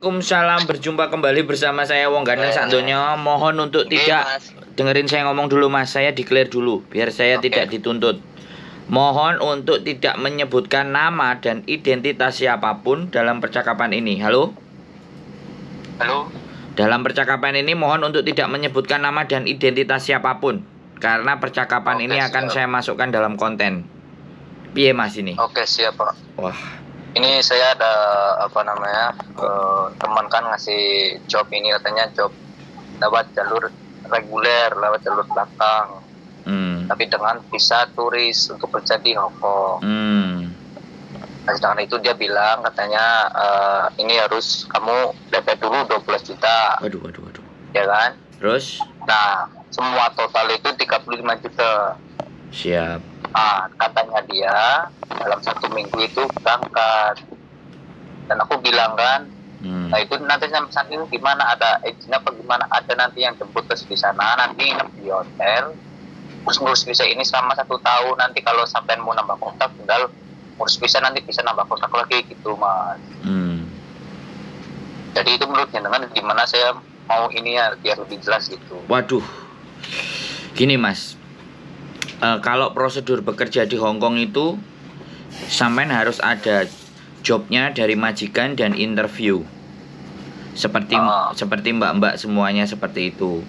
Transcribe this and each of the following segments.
Waalaikumsalam, berjumpa kembali bersama saya Wong Gandeng Sandonya. Mohon untuk tidak Mas. dengerin saya ngomong dulu Mas, saya declare dulu biar saya tidak dituntut. Mohon untuk tidak menyebutkan nama dan identitas siapapun dalam percakapan ini. Halo? Halo. Dalam percakapan ini mohon untuk tidak menyebutkan nama dan identitas siapapun, karena percakapan ini akan saya masukkan dalam konten. Piye Mas ini? Oke, siap Pak. Wah, Ini saya ada teman kan ngasih job ini, katanya job lewat jalur reguler, lewat jalur belakang, tapi dengan visa turis untuk kerja di Hong Kong. Nah, sedangkan itu dia bilang katanya ini harus kamu DP dulu 12 juta. Waduh. Ya kan? Terus? Nah, semua total itu 35 juta. Siap. Katanya dia dalam 1 minggu itu berangkat, dan aku bilang kan, nah itu nanti sampai saat itu gimana, ada izin apa gimana, ada nanti yang jemput ke di sana, nanti nginep di hotel, terus ngurus visa ini selama 1 tahun, nanti kalau sampai mau nambah kontak tinggal ngurus visa, nanti bisa nambah kontak lagi gitu Mas. Jadi itu menurut jenengan gimana, saya mau ini ya biar lebih jelas gitu. Waduh, gini Mas, kalau prosedur bekerja di Hong Kong itu sampean harus ada jobnya dari majikan dan interview. Seperti mbak-mbak semuanya seperti itu.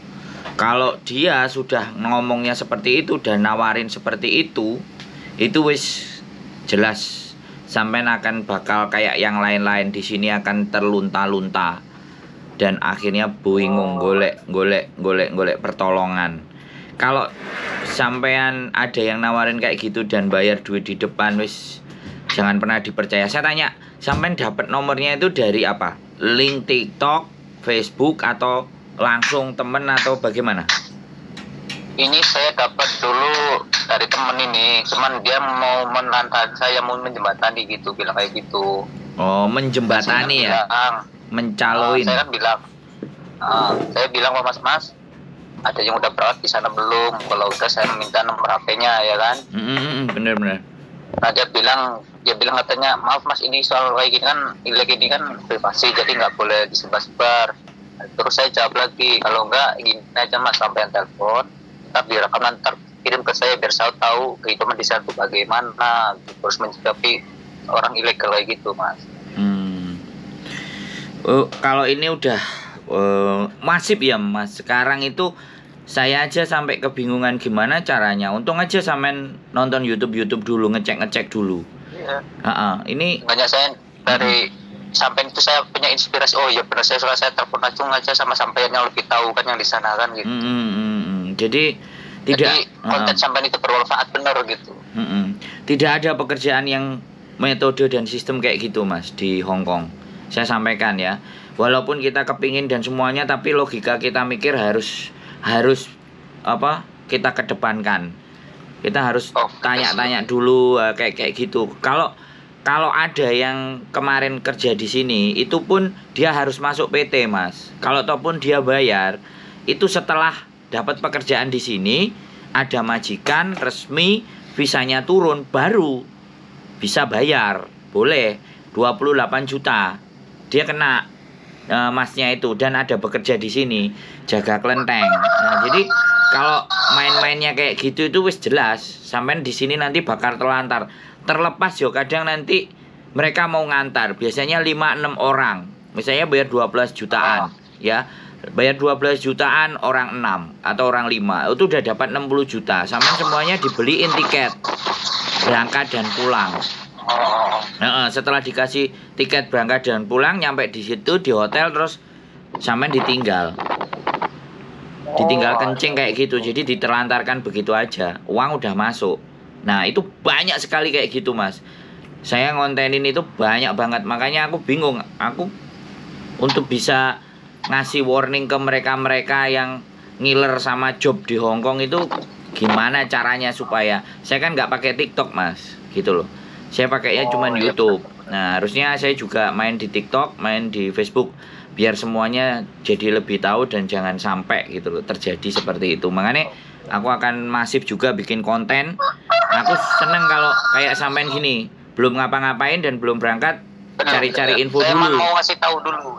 Kalau dia sudah ngomongnya seperti itu dan nawarin seperti itu wis jelas sampean akan bakal kayak yang lain-lain di sini, akan terlunta-lunta dan akhirnya bingung golek pertolongan. Kalau sampean ada yang nawarin kayak gitu dan bayar duit di depan, wis jangan pernah dipercaya. Saya tanya, sampean dapat nomornya itu dari apa? Link TikTok, Facebook, atau langsung temen atau bagaimana? Ini saya dapat dulu dari temen ini, cuman dia mau menantang saya, mau menjembatani gitu, bilang kayak gitu. Oh, menjembatani ya? Mencaloin. Saya kan bilang, saya bilang mas, ada yang udah berangkat di sana belum? Kalau udah saya minta nomor HP-nya ya kan? Bener. Nah dia bilang katanya, maaf mas, ini soal kayak gini kan privasi, jadi nggak boleh disebar-sebar. Terus saya jawab lagi, kalau enggak gini aja mas, sampai yang telepon, ntar direkam, ntar kirim ke saya biar saya tahu kehidupan di sana itu bagaimana, terus mencikapi orang ilegal kayak gitu mas. Kalau ini udah masif ya Mas. Sekarang itu saya aja sampai kebingungan gimana caranya. Untung aja sampean nonton YouTube dulu, ngecek dulu. Iya. Ini banyak saya dari sampean itu saya punya inspirasi. Oh iya benar, saya telepon langsung aja sama sampean yang lebih tahu kan yang di sana kan gitu. Jadi konten sampean itu bermanfaat benar gitu. Tidak ada pekerjaan yang metode dan sistem kayak gitu Mas di Hong Kong. Saya sampaikan ya. Walaupun kita kepingin dan semuanya, tapi logika kita mikir harus kita kedepankan. Kita harus tanya-tanya dulu kayak gitu. Kalau ada yang kemarin kerja di sini, itu pun dia harus masuk PT Mas. Kalau ataupun dia bayar, itu setelah dapat pekerjaan di sini, ada majikan resmi, visanya turun, baru bisa bayar. Boleh 28 juta. Dia kena masnya itu, dan ada bekerja di sini jaga kelenteng. Nah, jadi kalau main-mainnya kayak gitu itu wis jelas sampean di sini nanti bakal terlantar. Terlepas yo kadang nanti mereka mau ngantar, biasanya 5-6 orang. Misalnya bayar 12 jutaan, ya. Bayar 12 jutaan orang 6 atau orang 5, itu udah dapat 60 juta. Sampean semuanya dibeliin tiket berangkat dan pulang. Setelah dikasih tiket berangkat dan pulang, nyampe di situ di hotel, terus sampean ditinggal kencing kayak gitu. Jadi diterlantarkan begitu aja, uang udah masuk. Nah itu banyak sekali kayak gitu Mas. Saya ngontenin itu banyak banget. Makanya aku bingung, aku untuk bisa ngasih warning ke mereka yang ngiler sama job di Hong Kong itu gimana caranya, supaya saya kan nggak pakai TikTok Mas, gitu loh. Saya pakainya cuman YouTube. Nah harusnya saya juga main di TikTok, main di Facebook, biar semuanya jadi lebih tahu dan jangan sampai gitu loh terjadi seperti itu. Makanya aku akan masif juga bikin konten. Aku seneng kalau kayak sampean gini, belum ngapa-ngapain dan belum berangkat, cari info saya dulu. Mau ngasih tahu dulu.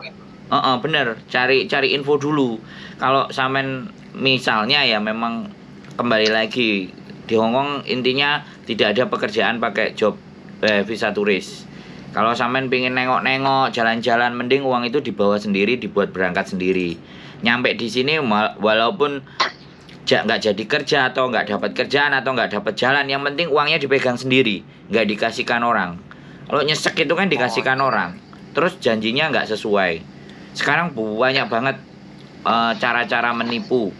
Bener, cari info dulu. Kalau sampean misalnya ya memang kembali lagi di Hongkong intinya tidak ada pekerjaan pakai job visa turis. Kalau sampean pingin nengok-nengok jalan-jalan, mending uang itu dibawa sendiri, dibuat berangkat sendiri. Nyampe di sini walaupun nggak jadi kerja atau nggak dapat kerjaan atau nggak dapat jalan, yang penting uangnya dipegang sendiri, nggak dikasihkan orang. Kalau nyesek itu kan dikasihkan orang, terus janjinya nggak sesuai. Sekarang banyak banget cara-cara menipu.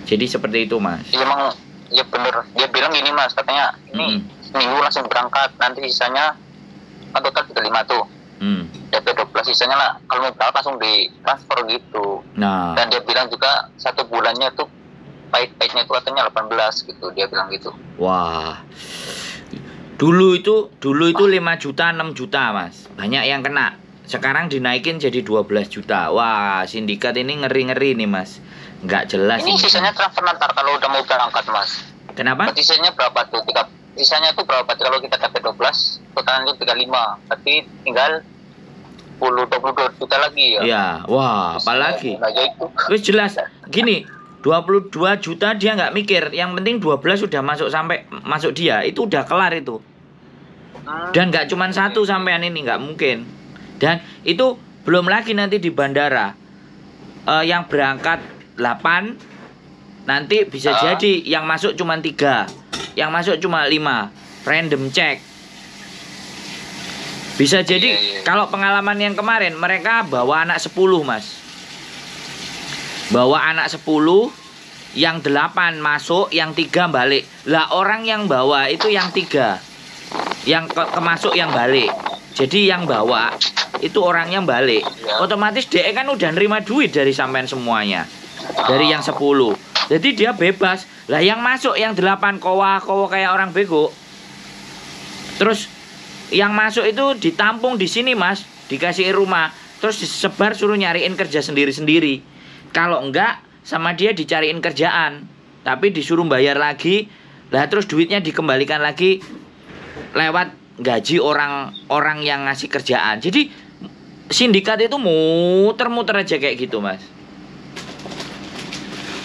Jadi seperti itu, Mas. Iya, emang ya bener. Dia bilang gini, Mas, katanya ini seminggu langsung berangkat, nanti sisanya kan total 35 tuh. DP 12 sisanya lah kalau mau berangkat langsung di transfer gitu. Nah. Dan dia bilang juga 1 bulannya tuh pahit-pahitnya itu katanya 18 gitu, dia bilang gitu. Wah. Dulu itu 5 juta, 6 juta, Mas. Banyak yang kena. Sekarang dinaikin jadi 12 juta. Wah, sindikat ini ngeri-ngeri nih, Mas. Nggak jelas ini. Sisanya transfer nanti kalau udah mau berangkat, Mas. Kenapa? Sisanya berapa tuh? Sisanya tuh berapa? Kalau kita dapat 12, totalnya 35. Tapi tinggal 22 juta lagi ya. Iya, wah, apalagi. Wis jelas. Gini, 22 juta dia nggak mikir. Yang penting 12 sudah masuk dia. Itu udah kelar itu. Dan nggak cuma satu sampean ini, nggak mungkin. Dan itu belum lagi nanti di bandara yang berangkat 8, nanti bisa jadi yang masuk cuma 3, yang masuk cuma 5, random check. Bisa jadi kalau pengalaman yang kemarin mereka bawa anak 10, Mas. Bawa anak 10, yang 8 masuk, yang 3 balik. Lah orang yang bawa itu yang 3, yang kemasuk yang balik. Jadi yang bawa itu orang yang balik. Otomatis DE kan udah nerima duit dari sampean semuanya. Dari yang 10. Jadi dia bebas. Lah yang masuk yang 8 kowa kayak orang bego. Terus yang masuk itu ditampung di sini, Mas, dikasih rumah, terus disebar suruh nyariin kerja sendiri-sendiri. Kalau enggak sama dia dicariin kerjaan, tapi disuruh bayar lagi. Lah terus duitnya dikembalikan lagi lewat gaji orang yang ngasih kerjaan. Jadi sindikat itu muter-muter aja kayak gitu, Mas.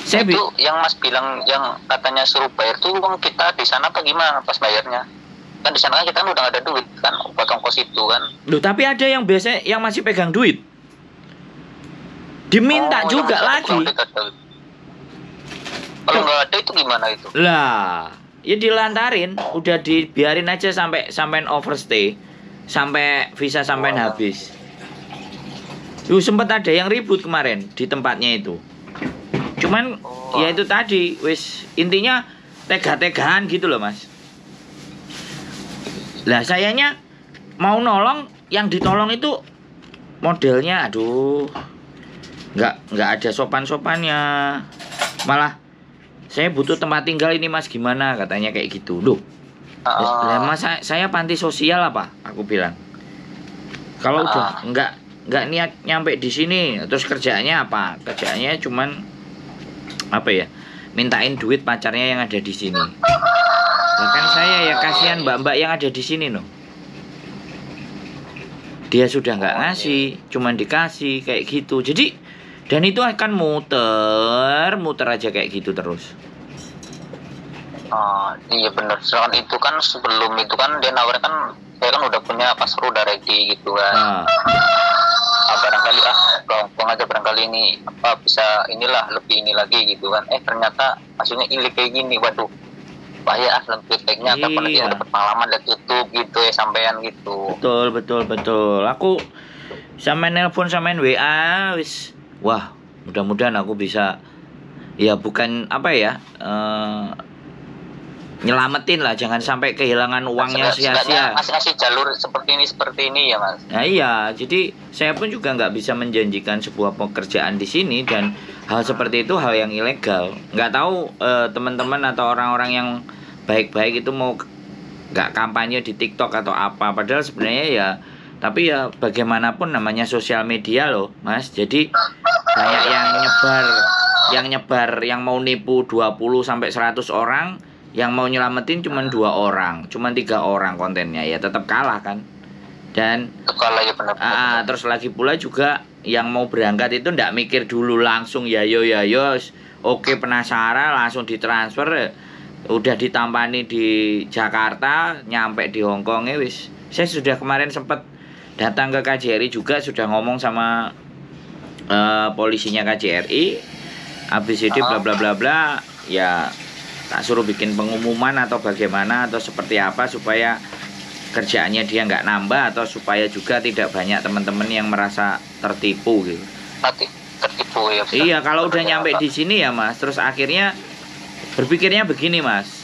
Itu yang Mas bilang yang katanya suruh bayar tuh uang kita di sana apa gimana pas bayarnya? Kan di sana kan kita udah gak ada duit kan buat ongkos itu kan. Loh, tapi ada yang biasa yang masih pegang duit. Diminta juga lagi. Kalau nggak ada itu gimana itu? Lah, ya dilantarin, udah dibiarin aja sampai overstay, sampai visa sampai habis. Sempat ada yang ribut kemarin di tempatnya itu. Cuman ya itu tadi, wis intinya tega-tegaan gitu loh, Mas. Lah sayanya mau nolong, yang ditolong itu modelnya aduh nggak ada sopan-sopannya. Malah saya butuh tempat tinggal ini, Mas, gimana katanya kayak gitu. Loh. Lah Mas, saya panti sosial apa? Aku bilang. Kalau udah nggak niat nyampe di sini, terus kerjaannya apa? Kerjaannya cuman apa ya? Mintain duit pacarnya yang ada di sini. Bahkan saya ya kasihan mbak-mbak yang ada di sini loh. Dia sudah nggak ngasih, cuman dikasih kayak gitu. Jadi dan itu akan muter aja kayak gitu terus. Iya benar. Soalnya itu kan sebelum itu kan dia nawarin kan saya kan udah punya paspor udah ready gitu kan. Barangkali gampang aja barangkali ini apa bisa inilah lebih ini lagi gitu kan. Ternyata maksudnya ilik kayak gini, waduh. Bahaya lebih baiknya kapan nanti dapat pengalaman dan tutup gitu ya sampean gitu. Betul. Aku sampean nelpon sampean WA wis. Wah, mudah-mudahan aku bisa ya bukan apa ya nyelamatin lah, jangan sampai kehilangan uangnya sia-sia. Ngasih jalur seperti ini ya, Mas. Nah iya, jadi saya pun juga nggak bisa menjanjikan sebuah pekerjaan di sini dan hal seperti itu hal yang ilegal. Nggak tahu teman-teman atau orang-orang yang baik-baik itu mau nggak kampanye di TikTok atau apa. Padahal sebenarnya ya, tapi ya bagaimanapun namanya sosial media loh, Mas. Jadi banyak yang nyebar yang mau nipu 20 sampai 100 orang. Yang mau nyelamatin cuma 2 orang, cuma 3 orang kontennya, ya tetap kalah kan. Dan ya benar. Terus lagi pula juga yang mau berangkat itu ndak mikir dulu, langsung ya yo, oke penasaran langsung ditransfer, udah ditampani di Jakarta, nyampe di Hongkong wis. Saya sudah kemarin sempat datang ke KJRI juga, sudah ngomong sama polisinya KJRI, ABCD bla bla bla bla, ya tak suruh bikin pengumuman atau bagaimana atau seperti apa supaya kerjaannya dia nggak nambah, atau supaya juga tidak banyak teman-teman yang merasa tertipu gitu. Tertipu ya. Iya, kalau udah nyampe di sini ya Mas, terus akhirnya berpikirnya begini Mas.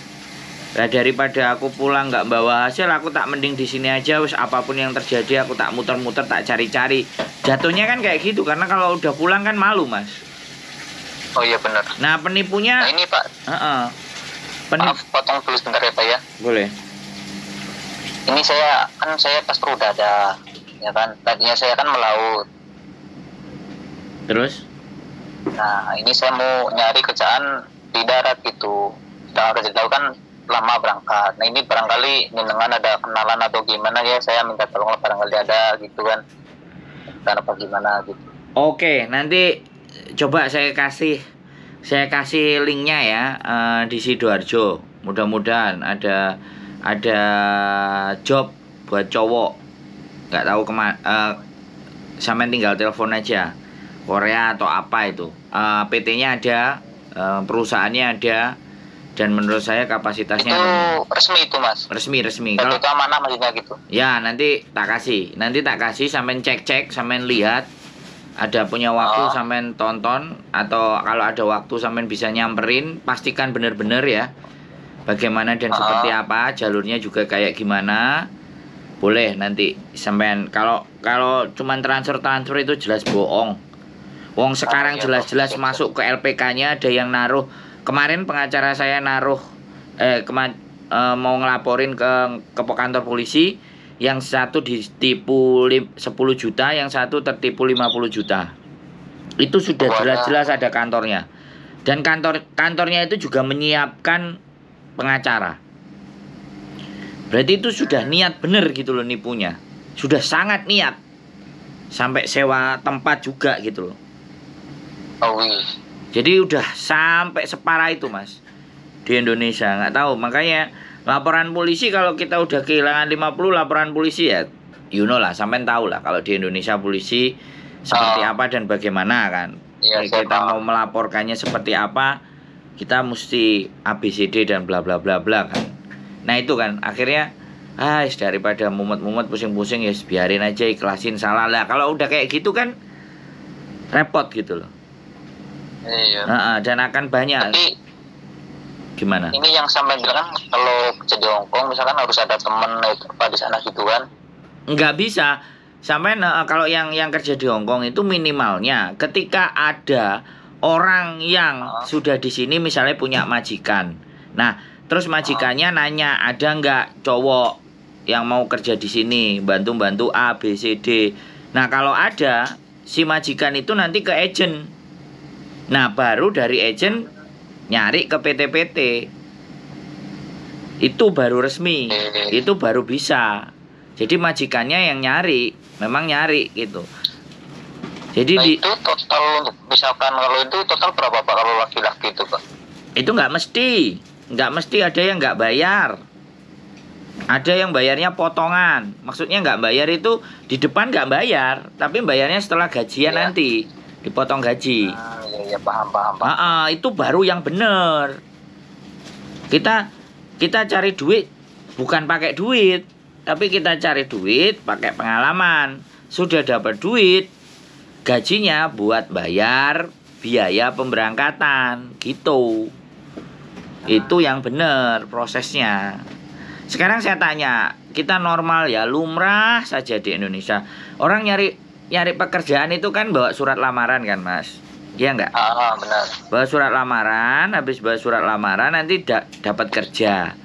Nah, daripada aku pulang nggak bawa hasil, aku tak mending di sini aja, wis apapun yang terjadi aku tak muter-muter, tak cari-cari. Jatuhnya kan kayak gitu, karena kalau udah pulang kan malu Mas. Oh iya benar. Nah penipunya. Nah ini Pak. Maaf potong dulu sebentar ya Pak ya. Boleh. Ini saya pas udah ada, ya kan. Tadinya saya kan melaut. Terus? Nah ini saya mau nyari kerjaan di darat gitu. Sedangkan kerja di laut kan lama berangkat. Nah ini barangkali dengan ada kenalan atau gimana ya, saya minta tolong barangkali ada gitu kan. Karena apa gimana gitu. Oke, nanti coba saya kasih linknya ya di Sidoarjo. Mudah-mudahan ada job buat cowok. Nggak tahu sampean tinggal telepon aja, Korea atau apa itu. PT-nya ada, perusahaannya ada, dan menurut saya kapasitasnya itu resmi itu Mas. Resmi. Kalau itu amanah maksudnya gitu. Ya, nanti tak kasih sampean cek, sampean lihat. Ada punya waktu sampean tonton, atau kalau ada waktu sampean bisa nyamperin, pastikan bener-bener ya. Bagaimana dan seperti apa, jalurnya juga kayak gimana. Boleh nanti sampean, kalau cuman transfer itu jelas bohong. Wong sekarang jelas-jelas masuk ke LPK-nya ada yang naruh. Kemarin pengacara saya naruh mau ngelaporin ke kantor polisi, yang satu ditipu 10 juta, yang satu tertipu 50 juta. Itu sudah jelas-jelas ada kantornya. Dan kantornya itu juga menyiapkan pengacara. Berarti itu sudah niat bener gitu loh nipunya. Sudah sangat niat. Sampai sewa tempat juga gitu loh. Jadi udah sampai separah itu Mas di Indonesia. Nggak tahu, makanya laporan polisi, kalau kita udah kehilangan 50 laporan polisi ya, lah, sampean tahu lah kalau di Indonesia polisi seperti apa dan bagaimana kan. Kita mau melaporkannya seperti apa, kita mesti ABCD dan bla bla bla bla kan. Nah itu kan akhirnya daripada mumet-mumet pusing-pusing ya biarin aja, ikhlasin, salah lah. Kalau udah kayak gitu kan repot gitu loh. Iya. Dan akan banyak. Tapi gimana? Ini yang sampai bilang kan kalau kerja di Hongkong misalkan harus ada teman apa di sana gitu kan? Nggak bisa. Sampai kalau yang kerja di Hongkong itu minimalnya ketika ada orang yang sudah di sini misalnya punya majikan. Nah, terus majikannya nanya ada nggak cowok yang mau kerja di sini, bantu A, B, C, D. Nah, kalau ada, si majikan itu nanti ke agent. Nah, baru dari agent nyari ke PT-PT. Itu baru resmi. Itu baru bisa. Jadi majikannya yang nyari, memang nyari gitu. Jadi itu total untuk misalkan kalau itu total berapa Pak kalau laki-laki itu Pak? Itu nggak mesti ada yang nggak bayar. Ada yang bayarnya potongan. Maksudnya nggak bayar itu di depan nggak bayar, tapi bayarnya setelah gajian nanti. Dipotong gaji. Iya paham. Itu baru yang bener. Kita cari duit bukan pakai duit, tapi kita cari duit pakai pengalaman. Sudah dapat duit, gajinya buat bayar biaya pemberangkatan gitu. Itu yang bener prosesnya. Sekarang saya tanya, kita normal ya, lumrah saja di Indonesia. Orang nyari pekerjaan itu kan bawa surat lamaran kan Mas? Iya enggak? Benar. Bawa surat lamaran, habis bawa surat lamaran nanti dapat kerja.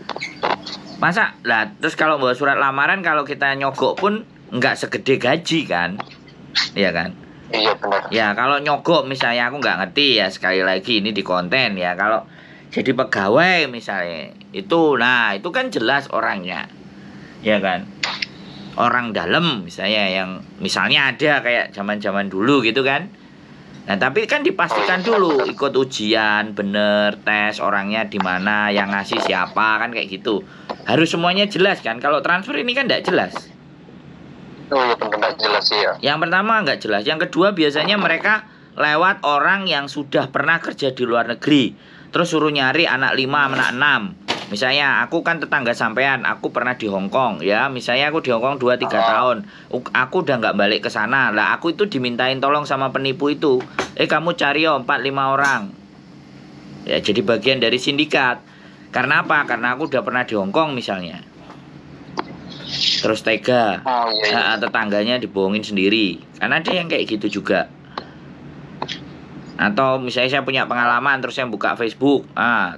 Masa lah, terus kalau bawa surat lamaran kalau kita nyogok pun enggak segede gaji kan? Iya kan? Iya benar. Ya kalau nyogok misalnya, aku nggak ngerti ya, sekali lagi ini di konten ya, kalau jadi pegawai misalnya itu, nah itu kan jelas orangnya, ya kan? orang dalam misalnya, yang misalnya ada kayak zaman-zaman dulu gitu kan. Nah, tapi kan dipastikan dulu ikut ujian, bener, tes orangnya di mana, yang ngasih siapa, kan kayak gitu. Harus semuanya jelas kan. Kalau transfer ini kan enggak jelas. Oh iya, benar jelas ya. Yang pertama enggak jelas. Yang kedua biasanya mereka lewat orang yang sudah pernah kerja di luar negeri. Terus suruh nyari anak 5, anak 6. Misalnya aku kan tetangga sampean, aku pernah di Hong Kong ya. Misalnya aku di Hong Kong 2-3 tahun. Aku udah nggak balik ke sana. Lah aku itu dimintain tolong sama penipu itu. Kamu cari 4-5 orang. Ya, jadi bagian dari sindikat. Karena apa? Karena aku udah pernah di Hong Kong misalnya. Terus tega. Nah, tetangganya dibohongin sendiri. Karena ada yang kayak gitu juga. Atau misalnya saya punya pengalaman terus saya buka Facebook,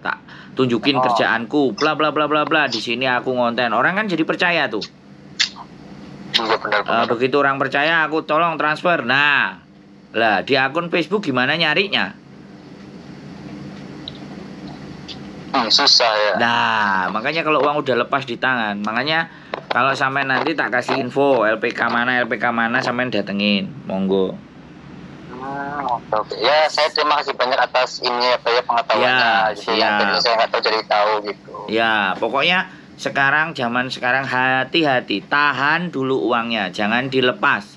tak tunjukin kerjaanku, bla bla bla bla bla, di sini aku ngonten, orang kan jadi percaya tuh. Begitu orang percaya, aku tolong transfer. Nah, lah di akun Facebook gimana nyarinya? Susah ya. Nah, makanya kalau uang udah lepas di tangan, makanya kalau sampai nanti tak kasih info LPK mana sampai datengin, monggo. Oke. Ya, saya terima kasih banyak atas ini pengetahuannya. Jadi yang saya nggak tahu jadi tahu gitu. Ya, pokoknya zaman sekarang hati-hati, tahan dulu uangnya, jangan dilepas.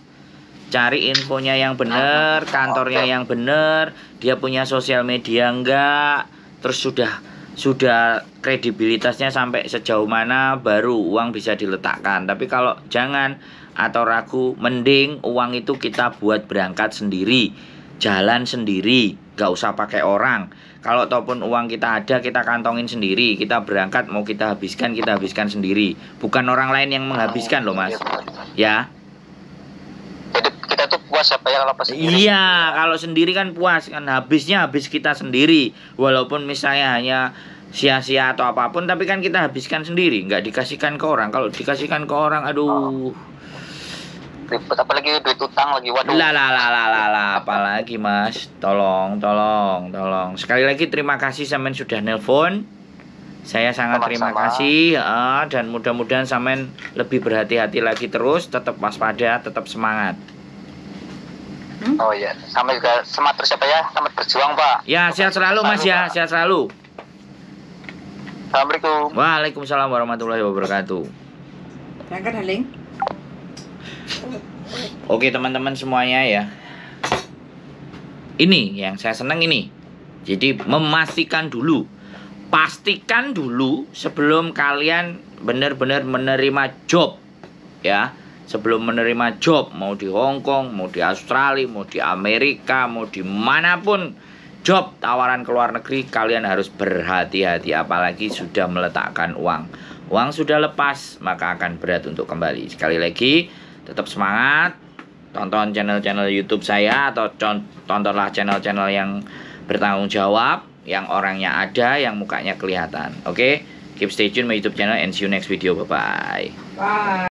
Cari infonya yang benar, kantornya yang benar, dia punya sosial media enggak, terus sudah kredibilitasnya sampai sejauh mana baru uang bisa diletakkan. Tapi kalau jangan atau ragu, mending uang itu kita buat berangkat sendiri, jalan sendiri, gak usah pakai orang. Kalau ataupun uang kita ada, kita kantongin sendiri, kita berangkat mau kita habiskan sendiri, bukan orang lain yang menghabiskan loh mas. Ya. Jadi kita tuh puas apa ya kalau pas sendiri? Iya, kalau sendiri kan puas kan, habis kita sendiri, walaupun misalnya hanya sia-sia atau apapun, tapi kan kita habiskan sendiri, nggak dikasihkan ke orang. Kalau dikasihkan ke orang, aduh. Ribet, apalagi duit utang lagi, waduh. Apalagi mas, tolong. Sekali lagi terima kasih sampean sudah nelpon. Saya sangat terima kasih, dan mudah-mudahan sampean lebih berhati-hati lagi terus, tetap waspada, tetap semangat. Oh iya, sama juga semangat terus ya selamat berjuang Pak. Ya, sehat selalu mas ya, sehat selalu. Assalamualaikum. Waalaikumsalam warahmatullahi wabarakatuh. Berangkat Haling. Oke teman-teman semuanya ya. Ini yang saya senang ini. Jadi memastikan dulu, pastikan dulu sebelum kalian benar-benar menerima job ya. Sebelum menerima job, mau di Hong Kong, mau di Australia, mau di Amerika, mau di manapun job tawaran ke luar negeri, kalian harus berhati-hati, apalagi sudah meletakkan uang. Uang sudah lepas, maka akan berat untuk kembali. Sekali lagi, tetap semangat, tonton channel-channel YouTube saya, atau tontonlah channel-channel yang bertanggung jawab, yang orangnya ada, yang mukanya kelihatan. Oke, keep stay tune my YouTube channel and see you next video. Bye-bye. Bye.